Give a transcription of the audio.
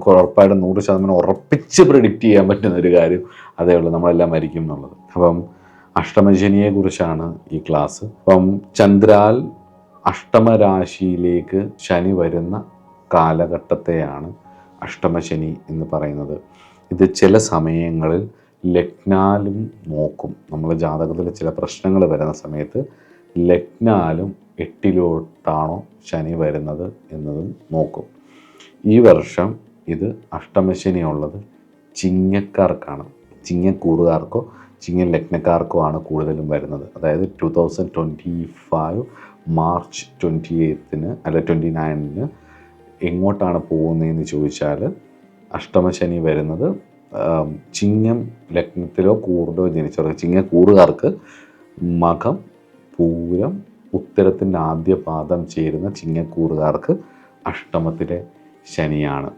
നമുക്ക് ഉറപ്പായിട്ടും 100% ഉറപ്പിച്ച് പ്രിഡിക്റ്റ് ചെയ്യാൻ പറ്റുന്ന ഒരു കാര്യം അതേ ഉള്ളൂ, നമ്മളെല്ലാം മരിക്കും എന്നുള്ളത്. അപ്പം അഷ്ടമശനിയെക്കുറിച്ചാണ് ഈ ക്ലാസ്. അപ്പം ചന്ദ്രാൽ അഷ്ടമരാശിയിലേക്ക് ശനി വരുന്ന കാലഘട്ടത്തെയാണ് അഷ്ടമശനി എന്ന് പറയുന്നത്. ഇത് ചില സമയങ്ങളിൽ ലഗ്നാലും നോക്കും. നമ്മൾ ജാതകത്തിൽ ചില പ്രശ്നങ്ങൾ വരുന്ന സമയത്ത് ലഗ്നാലും 8-ലോട്ടാണോ ശനി വരുന്നത് എന്നതും നോക്കും. ഈ വർഷം ഇത് അഷ്ടമശനി ഉള്ളത് ചിങ്ങക്കാർക്കാണ്. ചിങ്ങക്കൂറുകാർക്കോ ചിങ്ങ ലഗ്നക്കാർക്കോ ആണ് കൂടുതലും വരുന്നത്. അതായത് 2025 മാർച്ച് 28 അല്ല 29 എങ്ങോട്ടാണ് പോകുന്നതെന്ന് ചോദിച്ചാൽ അഷ്ടമശനി വരുന്നത് ചിങ്ങം ലഗ്നത്തിലോ കൂറിലോ ജനിച്ചവർക്ക്, ചിങ്ങക്കൂറുകാർക്ക് മകം, പൂരം, ഉത്തരത്തിൻ്റെ ആദ്യ പാദം ചേരുന്ന ചിങ്ങക്കൂറുകാർക്ക് അഷ്ടമത്തിലെ ശനിയാണ്.